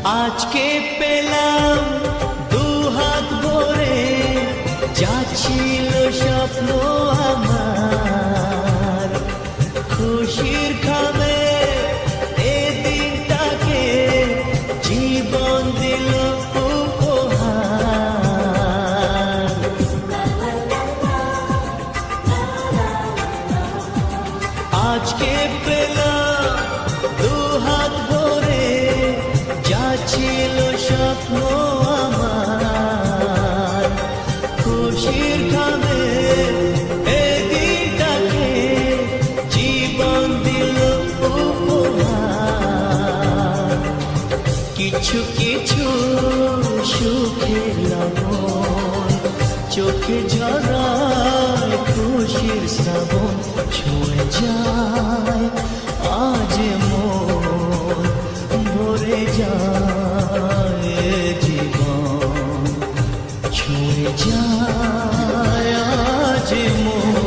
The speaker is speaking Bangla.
আজকে পেলাম দুহাত ভরে, যা ছিল স্বপ্ন আমার, খুশির খামে এ দিনটাকে জীবন দিল উপহার। আজকে পেলাম দুহাত ভরে, যা ছিল স্বপ্ন আমার, খুশির খামে এ দিনটাকে জীবন দিল উপহার। কিছু কিছু সুখের লবণ চোখে ঝরায় খুশির শ্রাবণ, ছুঁয়ে যায় আজ মন, ভরে যায় জীবন, ছুঁয়ে যায় আজ মন।